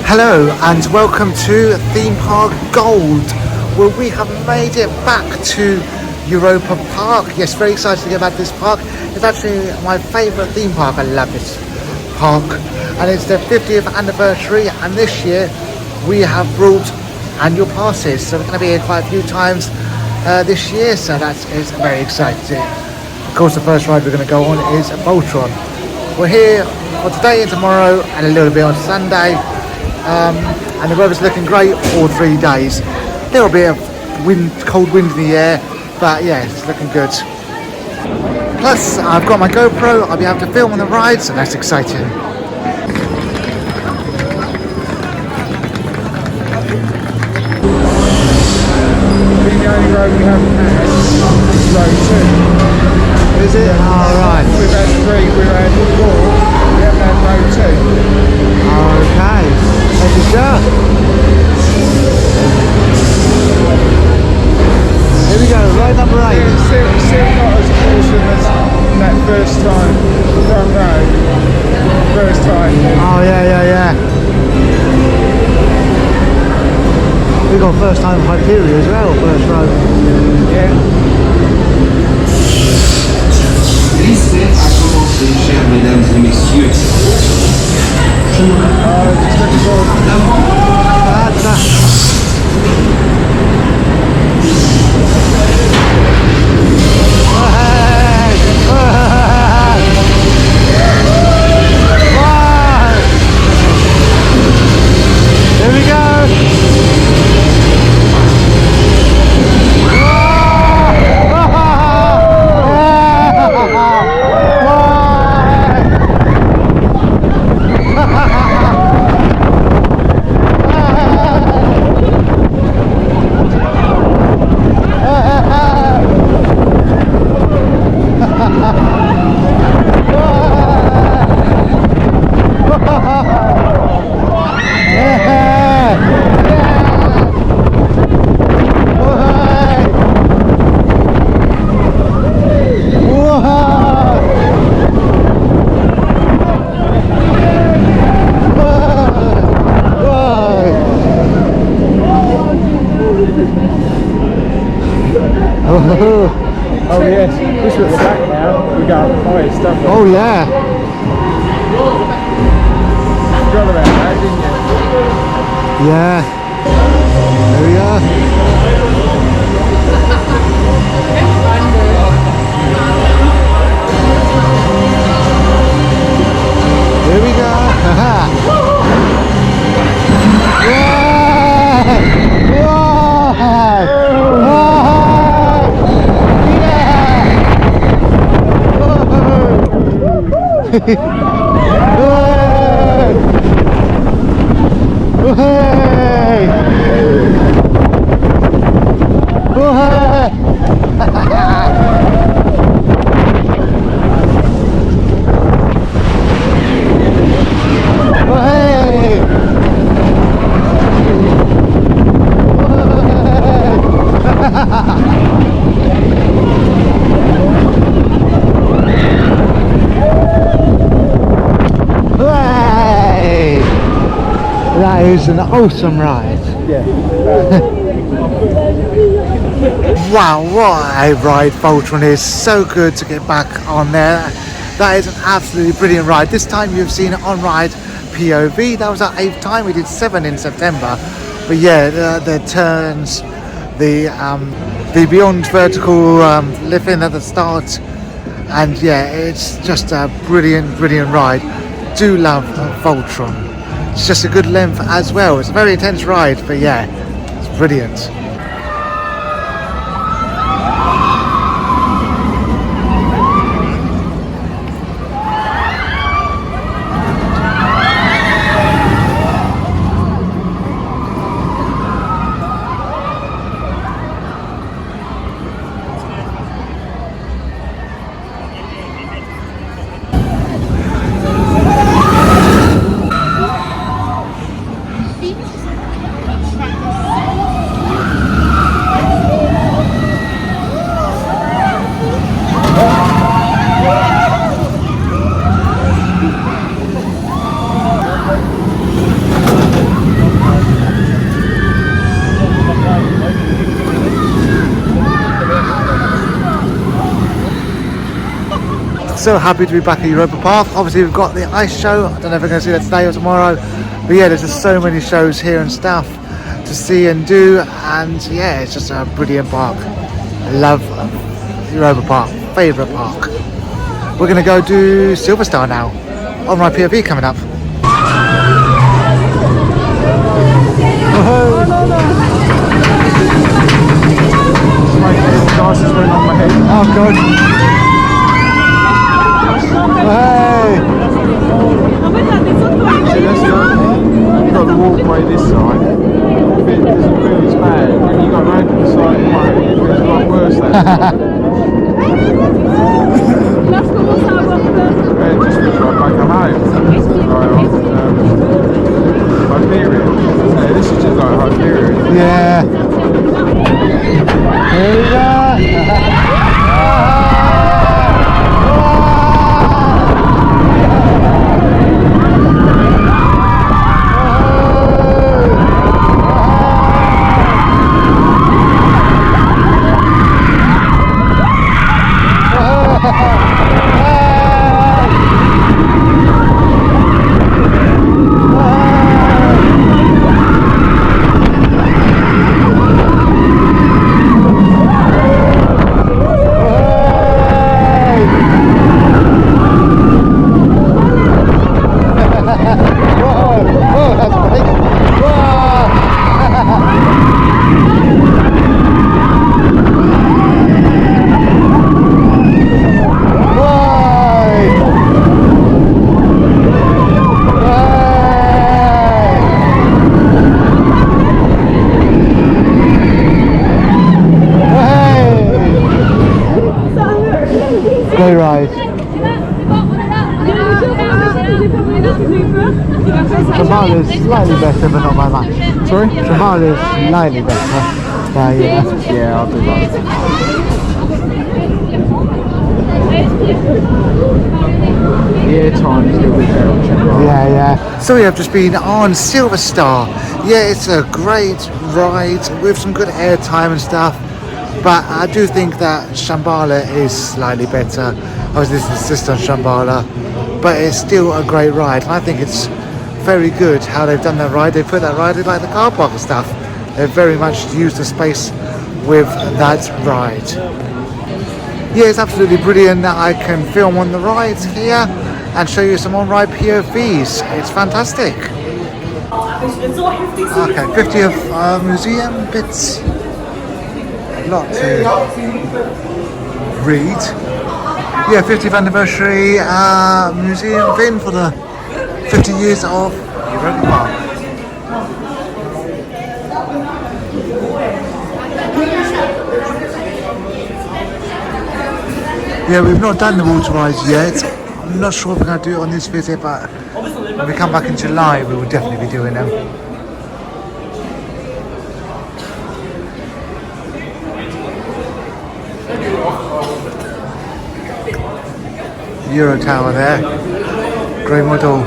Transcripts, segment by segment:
Hello and welcome to Theme Park Gold, where we have made it back to Europa Park. Yes, very excited to get back to this park. It's actually my favourite theme park. I love this park, and it's their 50th anniversary, and this year we have brought annual passes, so we're going to be here quite a few times this year, so that is very exciting. Of course, the first ride we're going to go on is voltron. We're here for today and tomorrow and a little bit on Sunday, and the weather's looking great all 3 days. A little bit of wind, cold wind in the air, but yeah, it's looking good. Plus, I've got my GoPro, I'll be able to film on the rides, so that's exciting. The only road we haven't had is road 2. Is it? Alright. We've had 3, we've had 4, we haven't had road 2. Okay, thank you, sir. Here we go, ride number 8. It's still not as awesome as that first time, front row. First time. Oh yeah. We got first time Hyperion as well, first row. Yeah. L'essai a commencé, chers mesdames et messieurs. Just looking forward to that. Here we go. Oh yes, this was the back now. We got the highest stuff. Oh yeah. You forgot about that, didn't you? Yeah. There we are. Here we go. That is an awesome ride. Yeah. Wow, what a ride voltron is. So good to get back on there. That is an absolutely brilliant ride. This time you've seen it on ride POV. That was our 8th time. We did 7 in September. But yeah, the turns, the beyond vertical lifting at the start, and yeah, it's just a brilliant ride. Do love voltron. It's just a good length as well. It's a very intense ride, but yeah, it's brilliant. So happy to be back at Europa Park. Obviously we've got the ice show. I don't know if we're going to see that today or tomorrow. But yeah, there's just so many shows here and stuff to see and do. And yeah, it's just a brilliant park. I love Europa Park. Favourite park. We're going to go do Silverstar now. On RIDE POV coming up. My glasses went on my head. Oh god. Hey! See, that's the other thing. You've got the walkway this side. If it doesn't feel as bad, when you got round to the side of the way, it feels a lot worse that side. It just feels like back at home. Like Hyperion. Yeah, this is just like Hyperion. Yeah. Here we go. Great ride. Shambhala is slightly better, but not by much. Sorry? Shambhala is slightly better. Yeah, I'll do that. Yeah, time is a little bit better on Shambhala. Yeah. So we have just been on Silverstar. Yeah, it's a great ride with some good air time and stuff. But I do think that Shambhala is slightly better. Obviously this is just on Shambhala, but it's still a great ride. And I think it's very good how they've done that ride. They put that ride in like the car park and stuff. They've very much used the space with that ride. Yeah, it's absolutely brilliant that I can film on the rides here and show you some on-ride POVs. It's fantastic. Okay, 50 of museum bits. A lot to read. Yeah, 50th anniversary museum thing for the 50 years of Europa Park. Yeah, we've not done the water rides yet. I'm not sure if we're going to do it on this visit, but when we come back in July, we will definitely be doing them. Euro Tower there, grey model.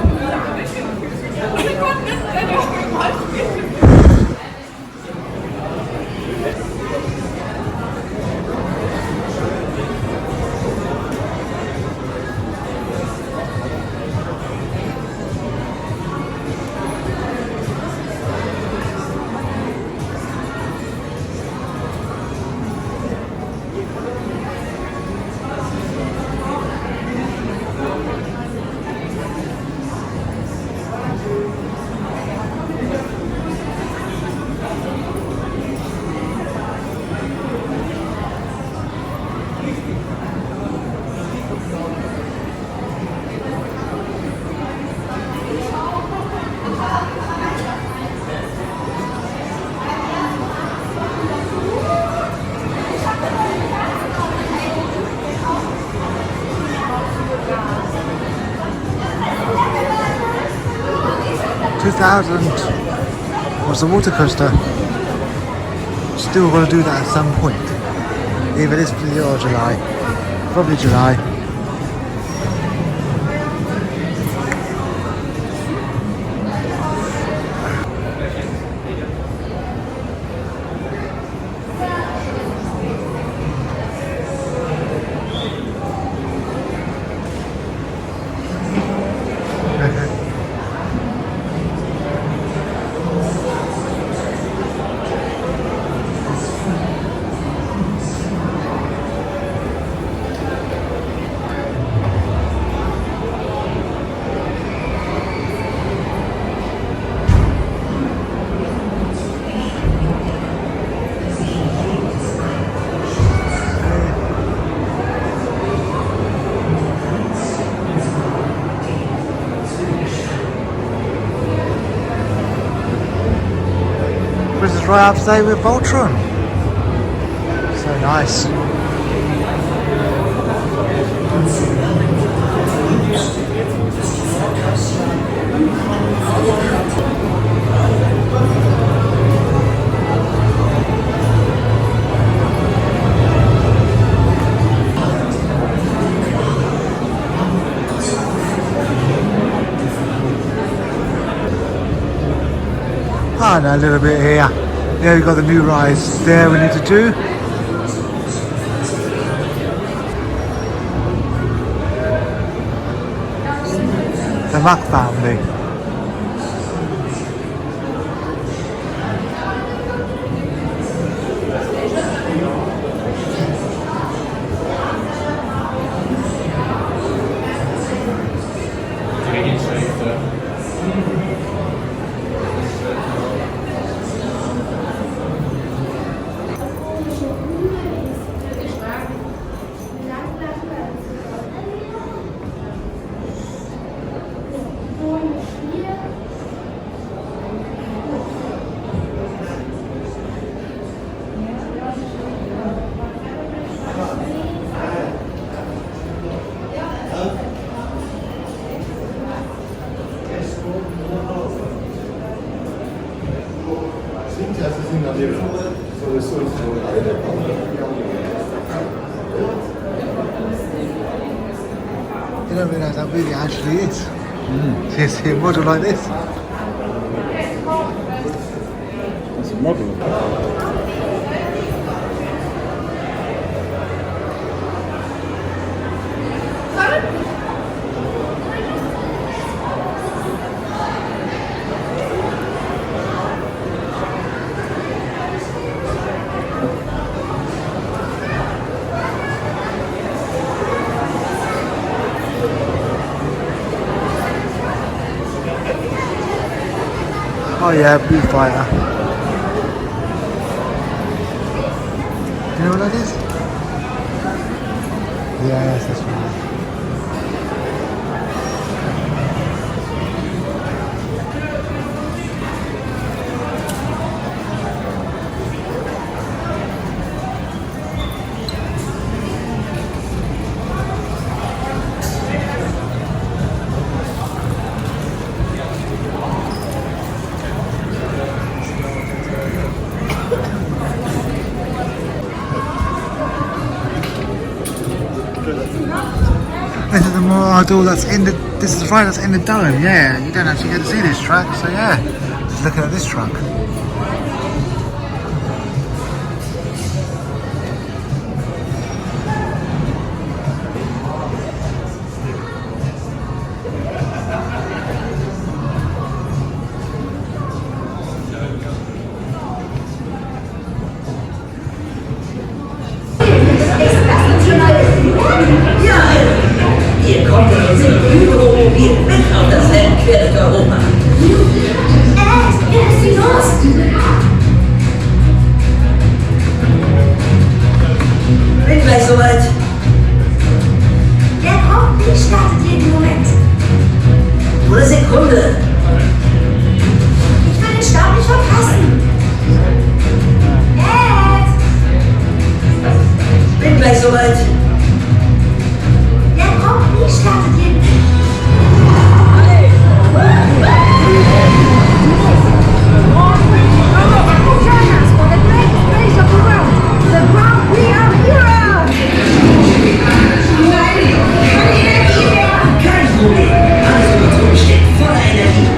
Was the water coaster. Still going to do that at some point. Either this year or July. Probably July. try out today with Voltron. So nice. And a little bit here. There we've got the new rides there we need to do. The Mac family. You don't realise how big it actually is. To see a model like this. That's a model. Oh yeah, Blue Fire. Do you know what that is? Yes, that's right. This is the model that's in the. This is the ride that's in the dome. Yeah, you don't actually get to see this track, so yeah, just looking at this truck. Hier kommt unser Hydromobil mit auf das Rennen quer durch Europa. Ist die los? Bin gleich soweit. Der Prix startet jeden Moment. Nur eine Sekunde. Ich will den Start nicht verpassen. Bin gleich soweit. Der Prix startet jeden Moment. Kein Problem. Alles über steht voller Energie.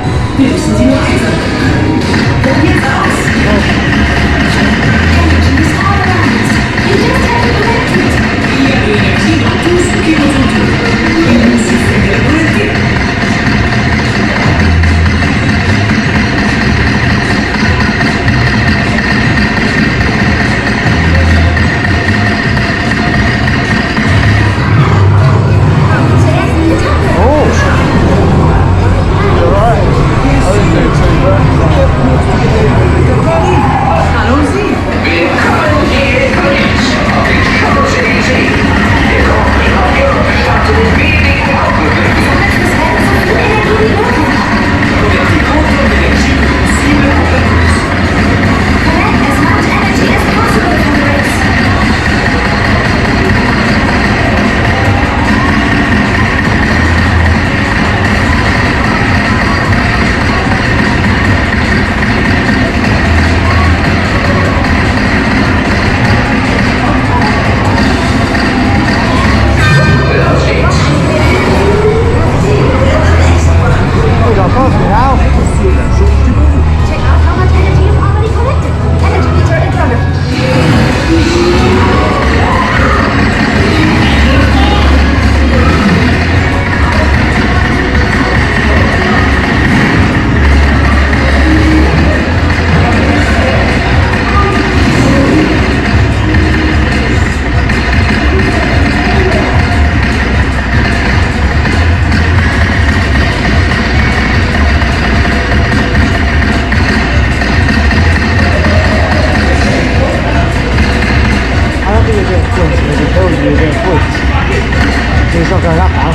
It's not going up now.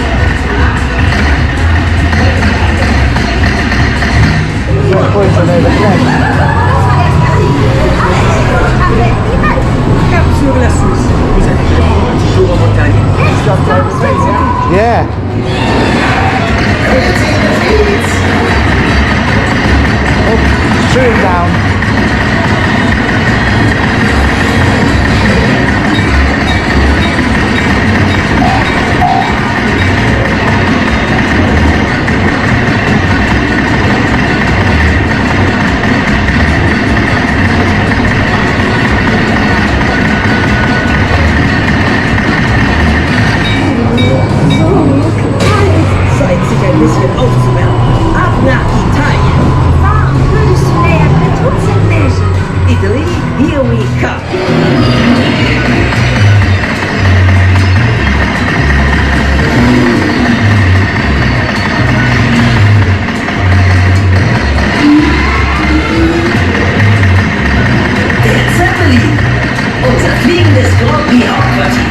There's points on there, Cap sur la Suisse. Vous êtes toujours en montagne. yeah. Oh, shooting down. Zeit, sich ein bisschen aufzuwärmen. Ab nach Italien. War un peu de soleil après toute cette neige. Italy, here we come. Der Zeppelin. Unser fliegendes Grand Prix-Hauptquartier.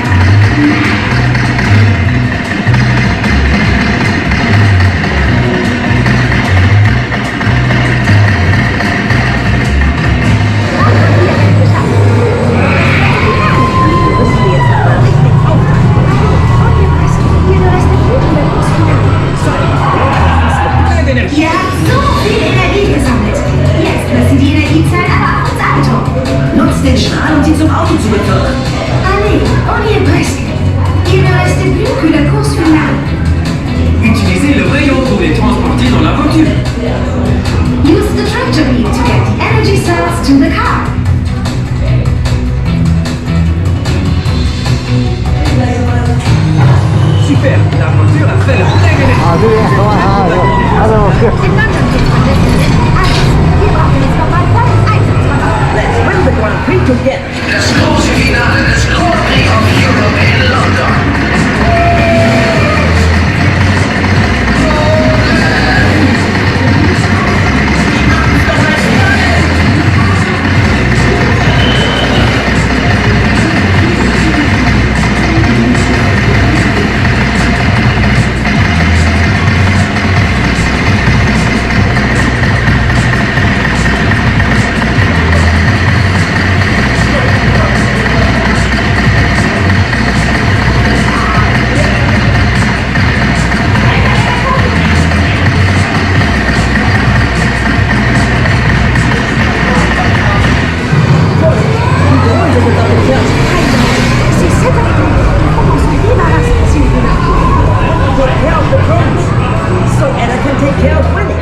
Ihr habt so viel Energie gesammelt. Jetzt müssen die Energiezellen aber auf ins Auto. Nutzt den Strahl, um sie zum Auto zu befördern. Allez, on y est presque. Il ne reste plus que la course finale. Utilisez le rayon pour les transporter dans la voiture. Use the trajectory to get the energy cells to the car. Super, la voiture a fait le plein d'énergie. Ah, du det? Hallå. Let's win the Grand Prix together. Das große Finale des Grand Prix of Europe in London. C'est cette activité qu'on se débarrasse, s'il vous plaît. Take care of the pros. So Anna can take care of winning.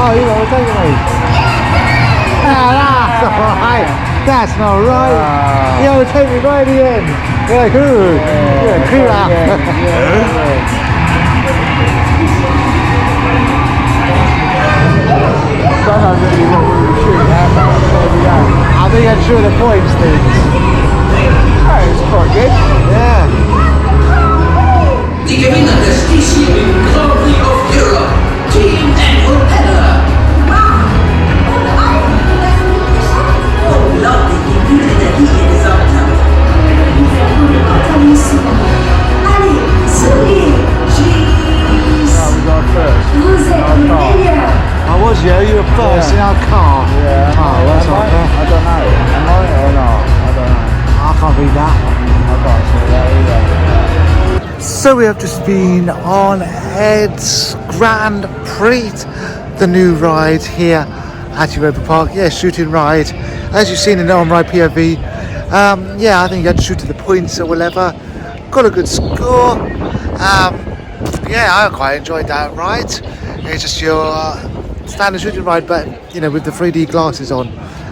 Oh, you know, take it away. Ah, that's alright. That's not right. You know, take me right in. Yeah, good. Yeah, cool out. Don't know really what we were shooting at, but there we go. I think I'm sure the points things. Oh, it's quite good. Yeah. Die Gewinner des diesjährigen Grand Prix of Europe, Team Europa. Unglaublich, wie viel Energie ihr gesammelt habt. Allez, souriez. Cheese. Oh, we got first. Vous êtes les meilleurs. I was you. You were first in our car. Yeah. Oh, that's Am not I? fair. I don't know. Am I or not? I don't know. I can't read that. I can't see that either. So we have just been on Ed's Grand Prix, the new ride here at Europa Park. Yeah, shooting ride. As you've seen in the ON RIDE POV, yeah, I think you had to shoot to the points or whatever. Got a good score. Yeah, I quite enjoyed that ride. It's just your standard shooting ride, but you know, with the 3D glasses on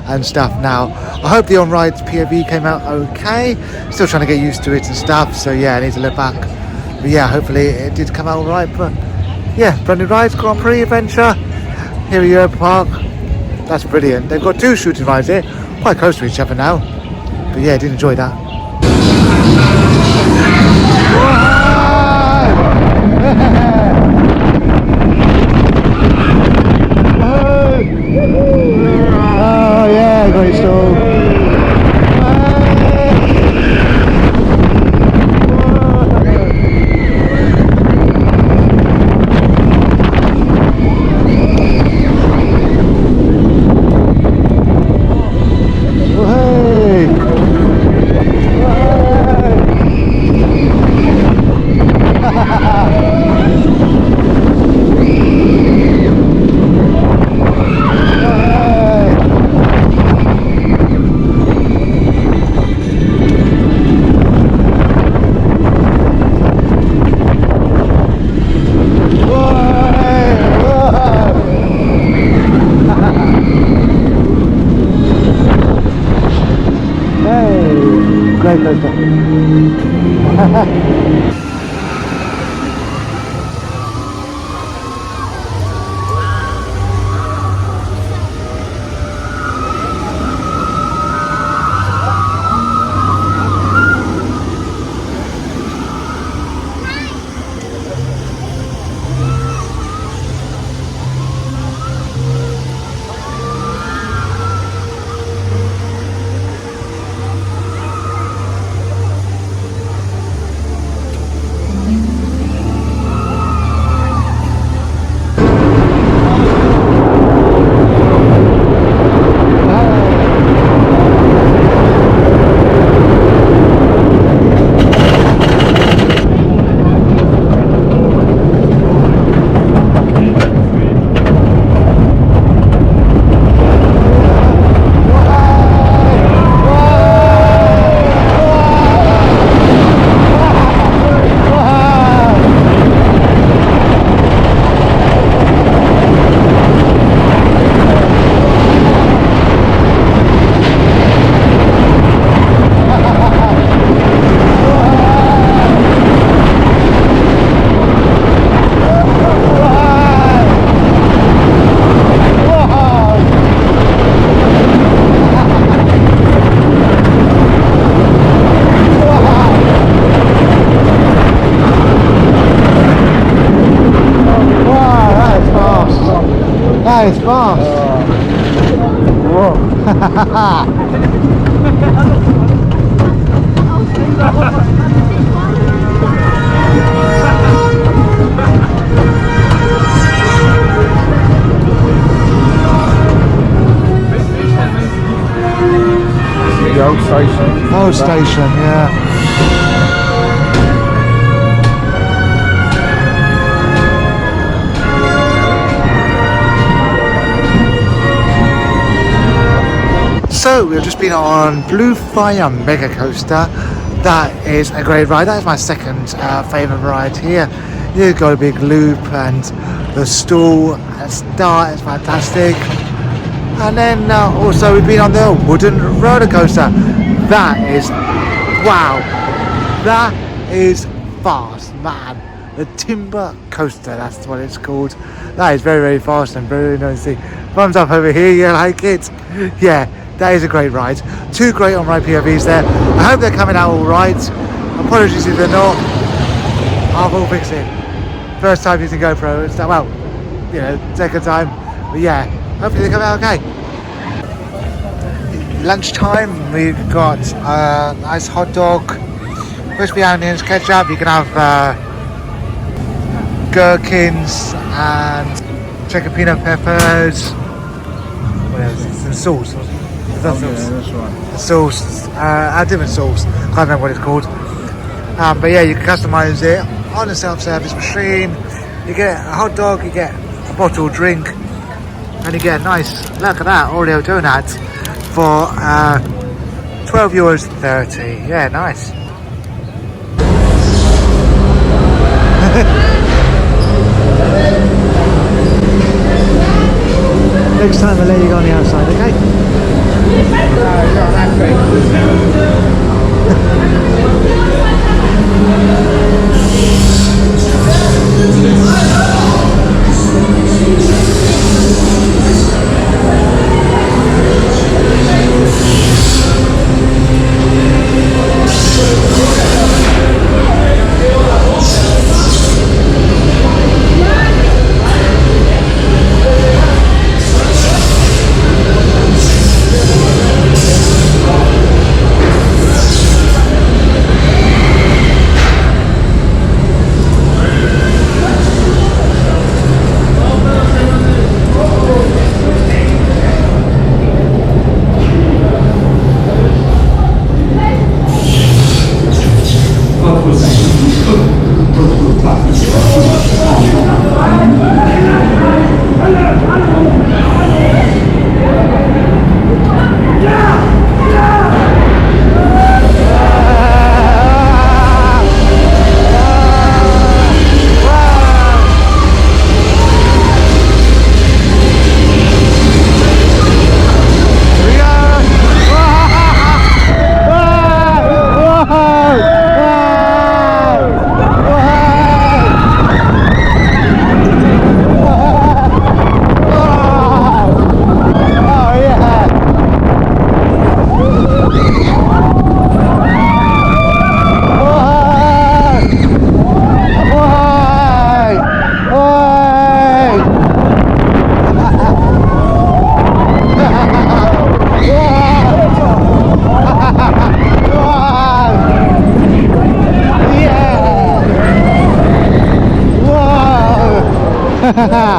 and stuff now. I hope the ON RIDE POV came out okay. Still trying to get used to it and stuff, so yeah, I need to look back. But yeah, hopefully it did come out alright. But yeah, brand new rides, Grand Prix adventure here at Europa Park. That's brilliant. They've got two shooting rides here, quite close to each other now. But yeah, I did enjoy that. That is fast. Whoa. The old station. Old station, yeah. So we've just been on Blue Fire Mega Coaster. That is a great ride. That is my second favourite ride here. You've got a big loop and the stall and start is fantastic. And then also we've been on the wooden roller coaster. That is, wow, that is fast, man. The timber coaster, that's what it's called. That is very, very fast and very nice. Thumbs up over here, you like it? Yeah, that is a great ride. Two great on ride POVs there. I hope they're coming out all right. Apologies if they're not. I will fix it. First time using GoPro, it's well, you know, second time. But yeah, hopefully they come out okay. Lunchtime, we've got a nice hot dog, crispy onions, ketchup. You can have gherkins and chicken peanut peppers. What else? Some sauce. That's right. Sauce, a different sauce. Can't remember what it's called. But yeah, you can customise it on the self-service machine. You get a hot dog, you get a bottled drink, and you get a nice, look at that, Oreo donut for €12.30. Yeah, nice. Next time I'll let you go on the outside, okay? Whoa.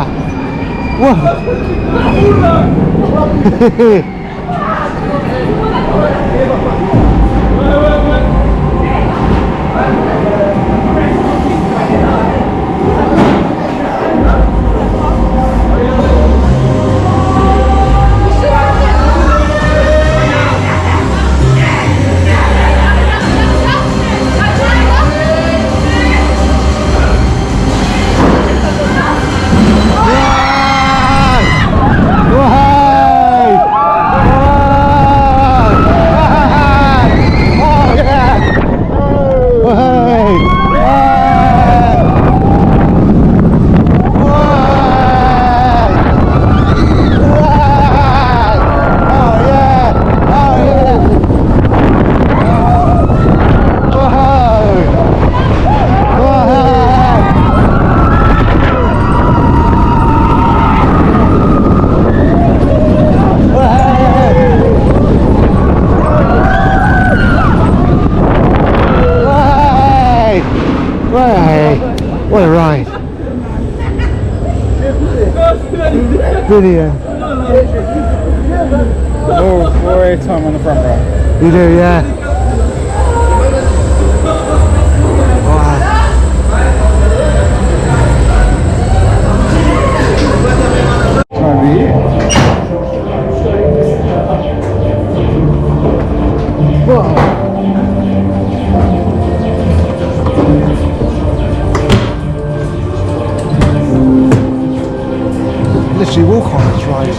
What a ride. Brilliant. Oh, boy, time on the front row. You do, yeah. Wow. Time of the year. Whoa. Literally walk on this ride.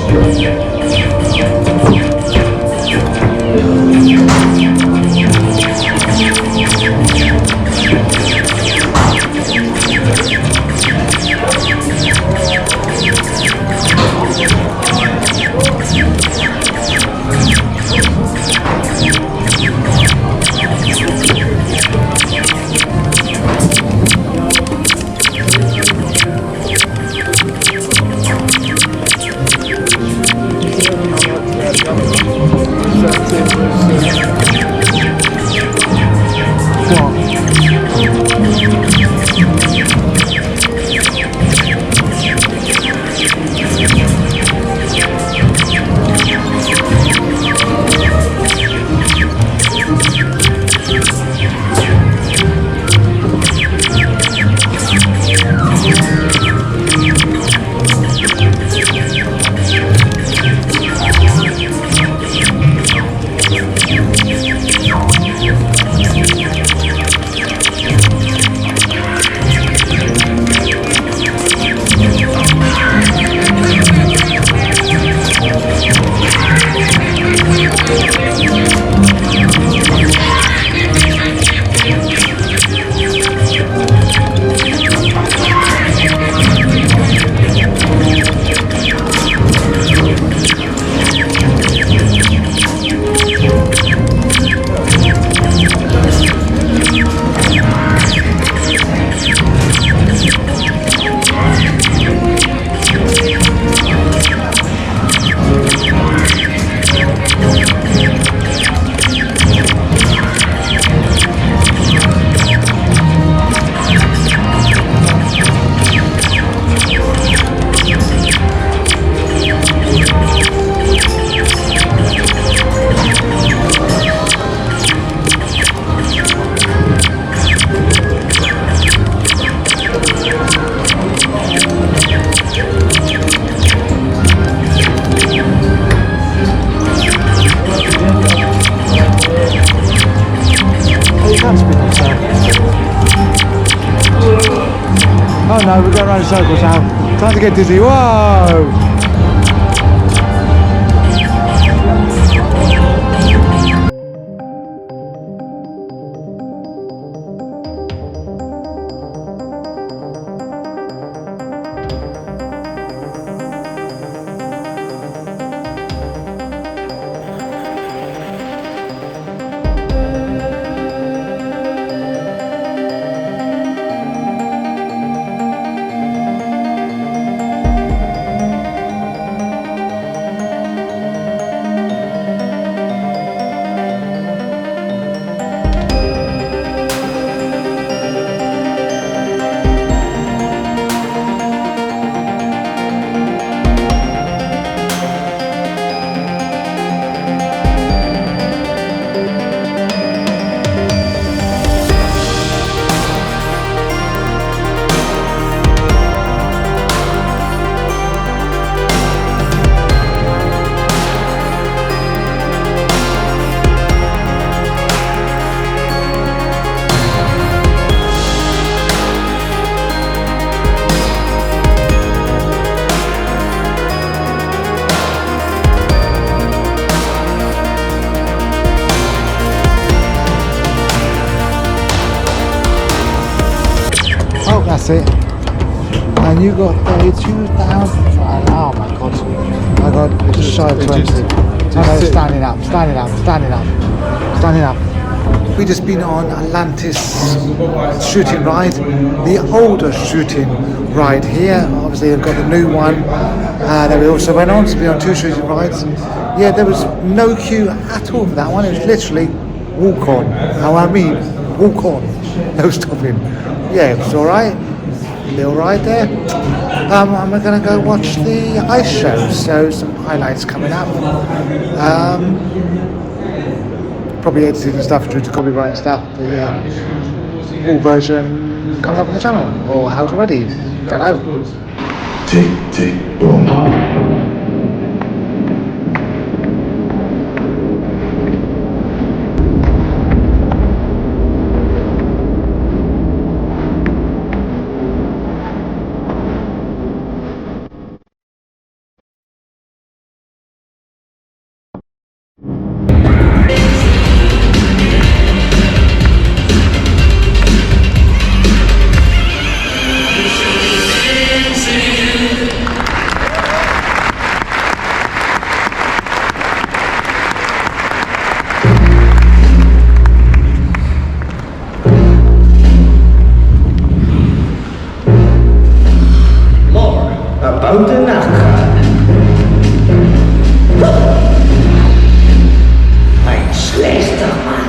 Oh no, we're going around in circles now. Time to get dizzy. Whoa! Oh, that's it. And you got 32,000. Oh my god. My god, it's just shy of 20. No, standing up, standing up, standing up, standing up. We just been on Atlantis shooting ride, the older shooting ride here. Obviously they've got the new one that we also went on, so we on 2 shooting rides. Yeah, there was no queue at all for that one. It was literally walk on. How I mean, walk on, no stopping. Yeah, it was alright. Little ride there. And we're going to go watch the ice show, so some highlights coming up. Probably editing and stuff due to copyright and stuff, but yeah, full version comes up on the channel, or how's already, don't know. Tick, tick, boom. About the nachtragen. Ein schlechter Mann.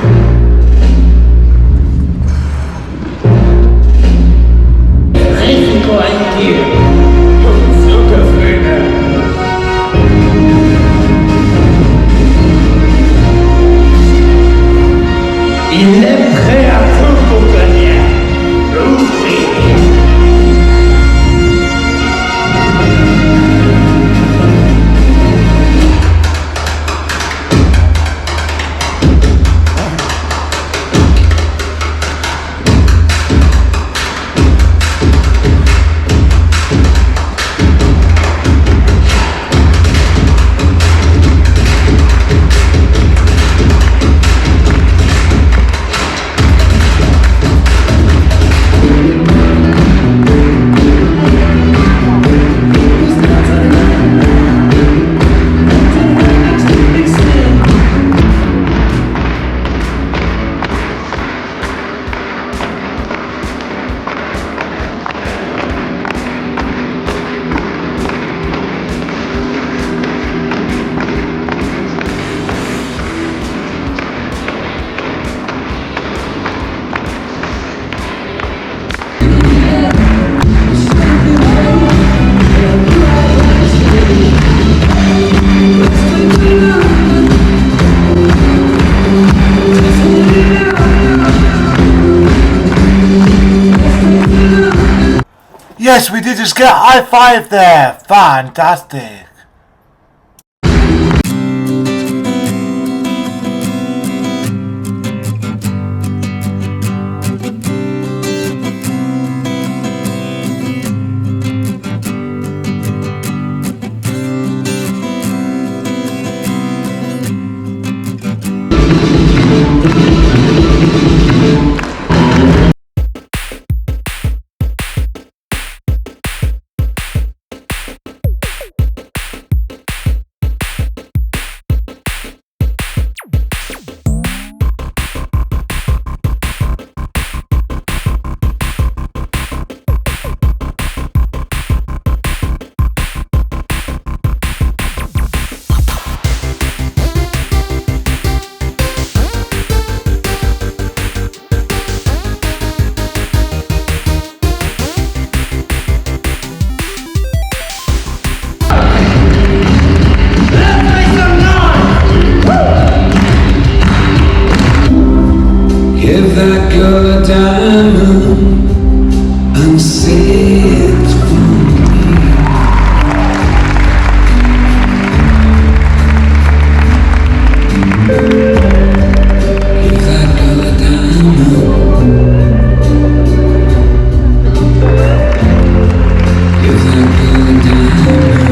Risiko eingehen. Zuckerfröne. Il est prêt à tout pour gagner. L'ouvrier. Yes, we did just get a high five there. Fantastic. Give that girl a diamond and say it's for me. Give that girl a diamond. Give that girl a diamond.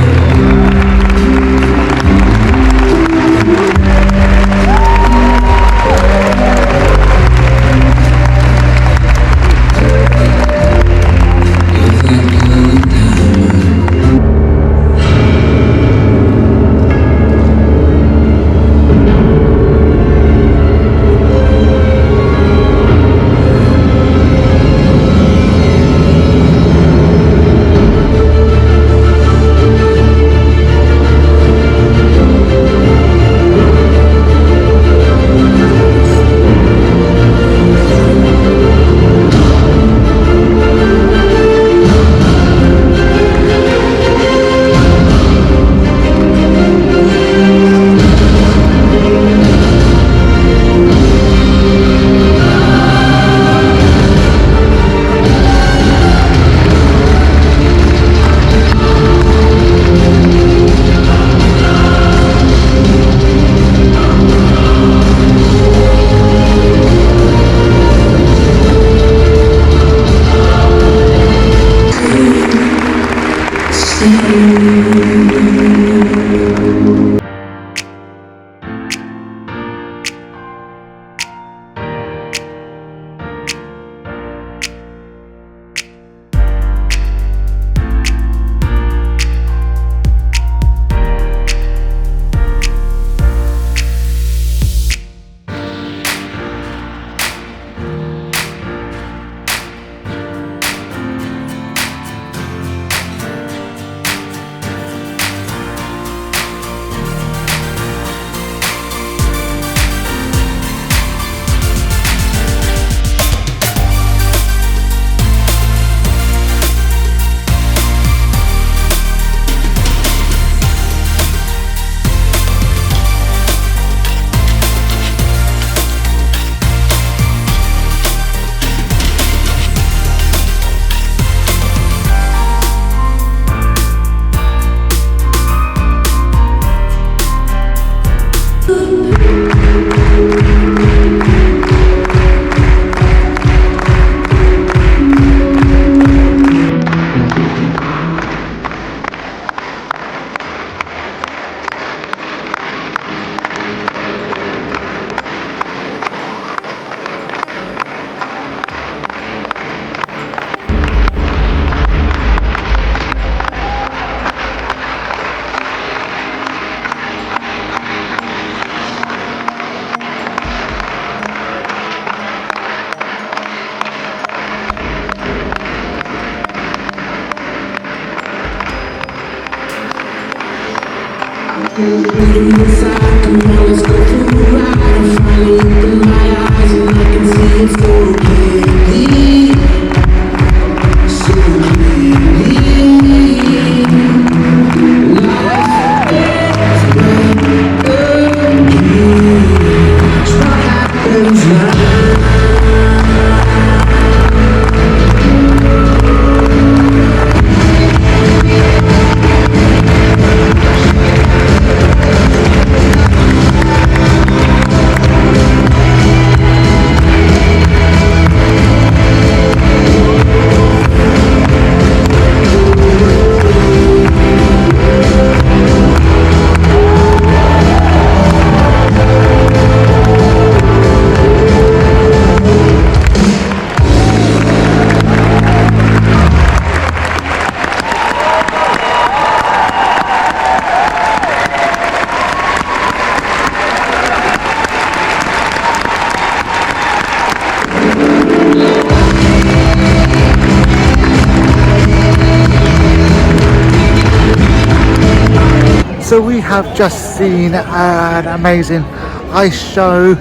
So we have just seen an amazing ice show,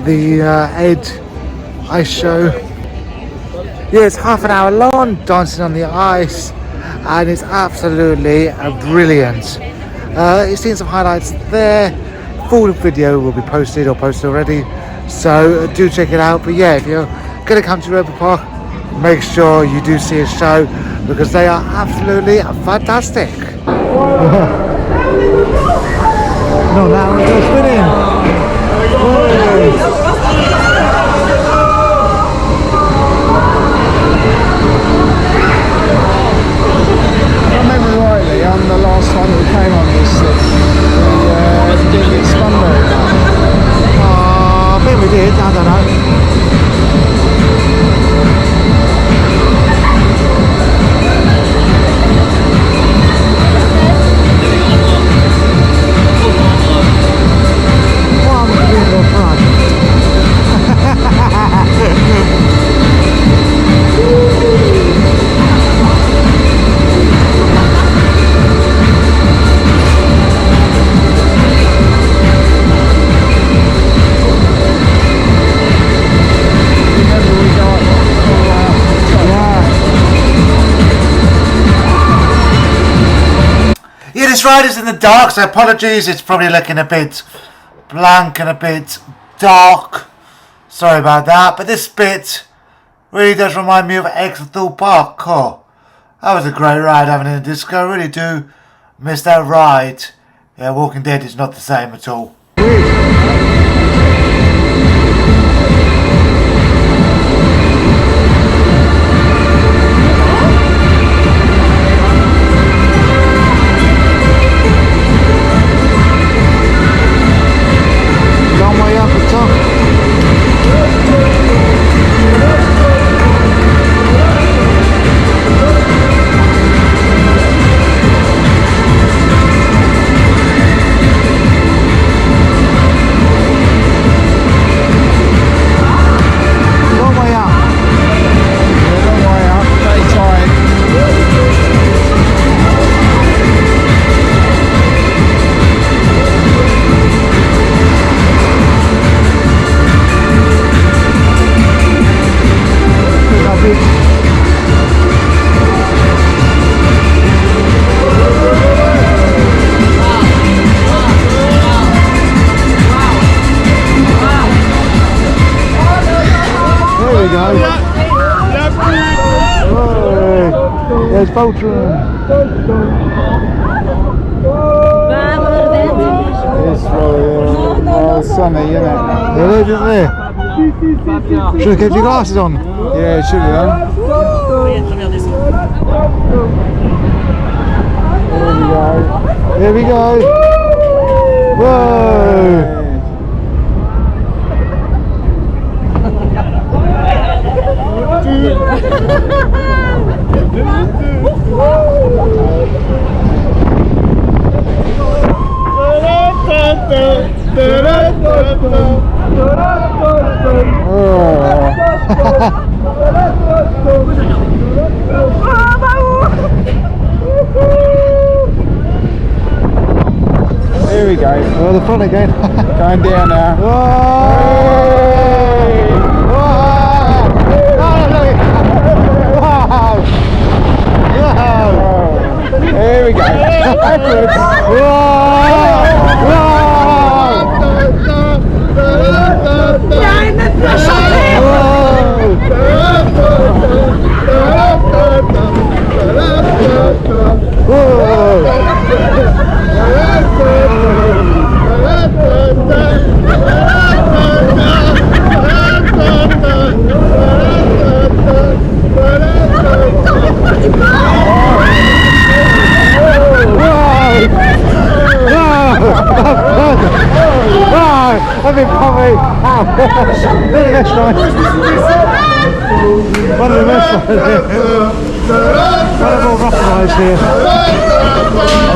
the Ed ice show. Yeah, it's half an hour long, dancing on the ice, and it's absolutely brilliant. You've seen some highlights there. Full video will be posted or posted already, so do check it out. But yeah, if you're going to come to Europa Park, make sure you do see a show, because they are absolutely fantastic. No, now we're just spinning. If I remember rightly, on the last time that we came on this, we didn't get spun very much. I think we did, I don't know. This ride is in the dark, so apologies, it's probably looking a bit blank and a bit dark. Sorry about that, but this bit really does remind me of Exeter Park. Oh, that was a great ride having in a disco. I really do miss that ride. Yeah, Walking Dead is not the same at all. There's voltron. It's really sunny, isn't it? Yeah, look, isn't there? Should have kept your glasses on. Yeah, it should have done. Here we go. Whoa! Here we front again. Going down now. Whoa! Whoa! Wow! Wow! Here we go. I've been probably one of the best rides here. One of the more rough rides here. I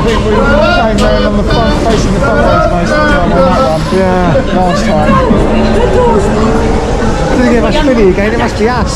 think we came round on the front, facing the front lights most of the time on that one. Yeah. Last time. Didn't get much spinny again, it must be us.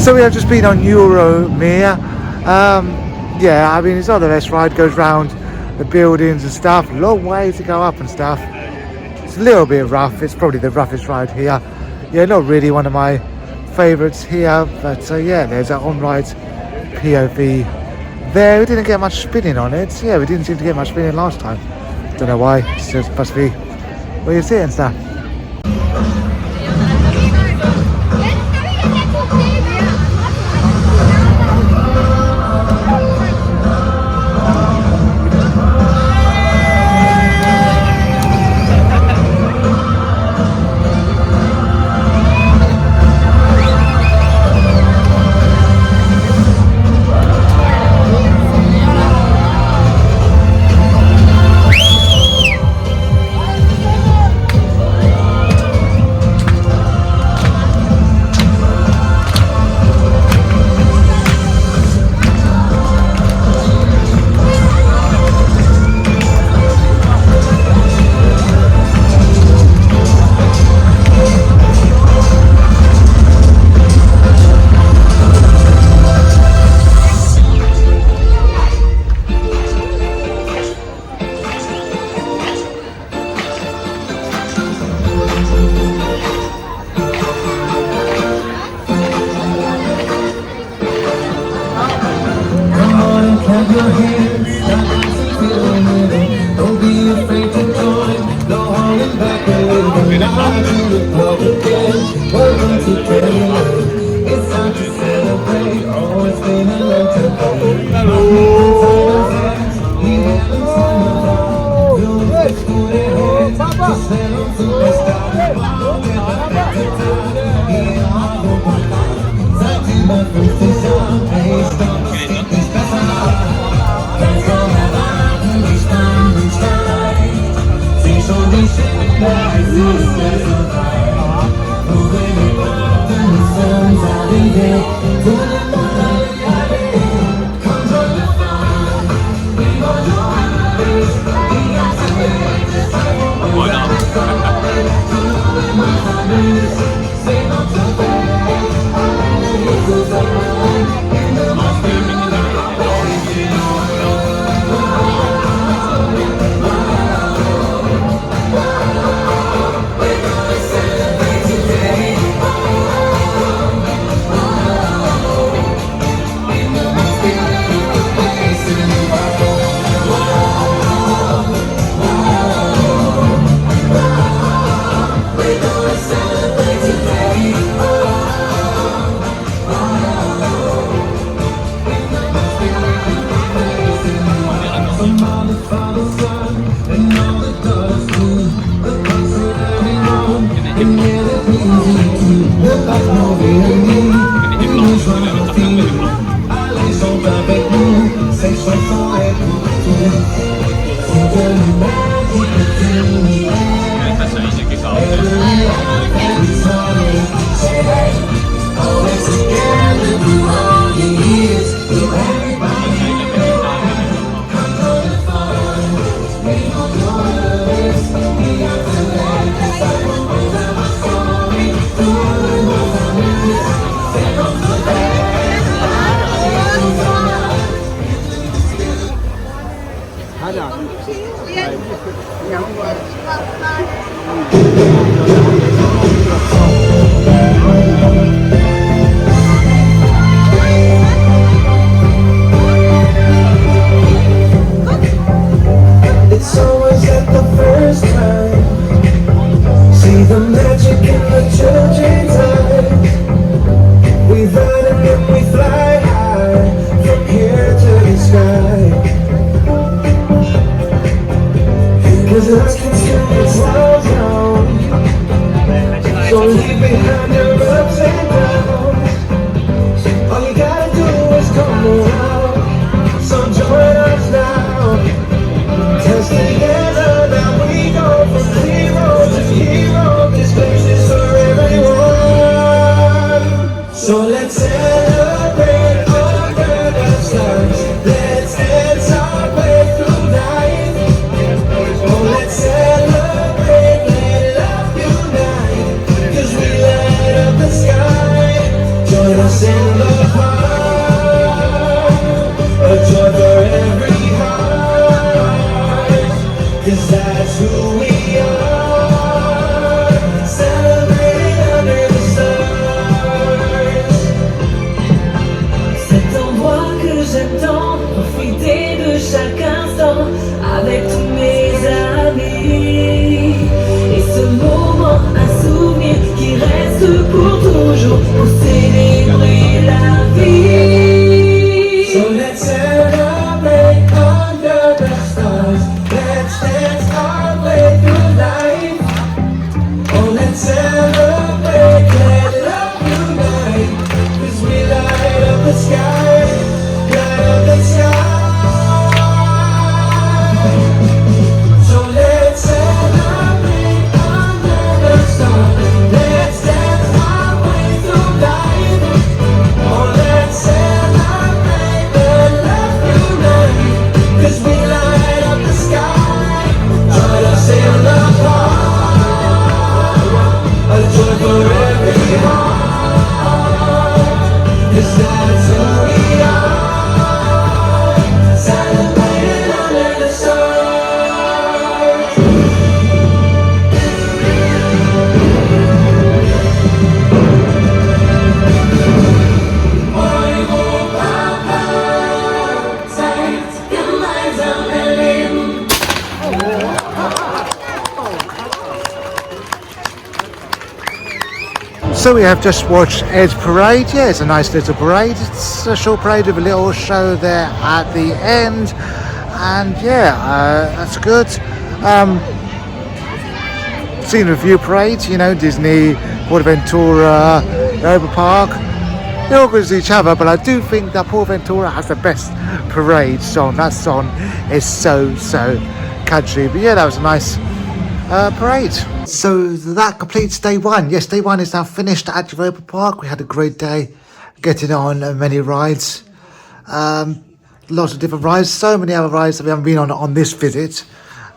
So we have just been on Europa. Yeah, I mean, it's not the best ride, goes round the buildings and stuff, long way to go up and stuff. It's a little bit rough, it's probably the roughest ride here. Yeah, not really one of my favourites here, but yeah, there's our On Ride POV there. We didn't get much spinning on it. Yeah, we didn't seem to get much spinning last time. Don't know why, it's just must be where you sit and stuff. sing love heart, a joy for every heart, 'cause that's who we are, celebrating under the stars. Cet endroit que j'attends, profiter de chaque instant avec tous mes amis. Et ce moment, un souvenir qui reste pour toujours, pour célébrer la vie. So let's celebrate under the stars. Let's dance our way through life. Oh, let's celebrate, let love unite, 'cause we light up the sky, light up the sky. So let's celebrate under the stars. Let's dance our way through life. Oh, let's celebrate, let love unite, 'cause we light up the sky. Join us in love heart, a joy for every heart, 'cause that's who we are, celebrating under the stars. Oigo Papa, seid gemeinsam erleben. So we have just watched Ed's parade. Yeah, it's a nice little parade. It's a short parade with a little show there at the end, and yeah, that's good. Seen a few parades, you know, Disney, Portaventura, Europa Park. They're all good as each other, but I do think that Portaventura has the best parade song. That song is so country. But yeah, that was a nice parade. So that completes day one. Yes, day one is now finished at Europa Park. We had a great day getting on many rides. Lots of different rides, so many other rides that we haven't been on this visit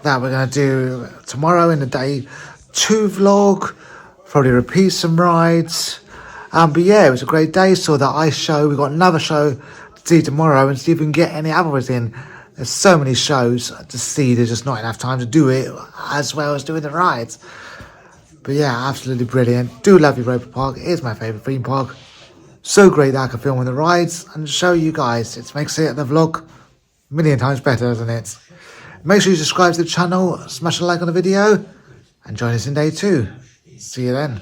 that we're going to do tomorrow in the day 2 vlog. Probably repeat some rides. But yeah, it was a great day. Saw the ice show. We've got another show to see tomorrow and see if we can get any others in. There's so many shows to see, there's just not enough time to do it as well as doing the rides. But yeah, absolutely brilliant. Do love Europa Park. It is my favourite theme park. So great that I can film on the rides and show you guys. It makes it the vlog a million times better, doesn't it? Make sure you subscribe to the channel, smash a like on the video, and join us in day 2. See you then.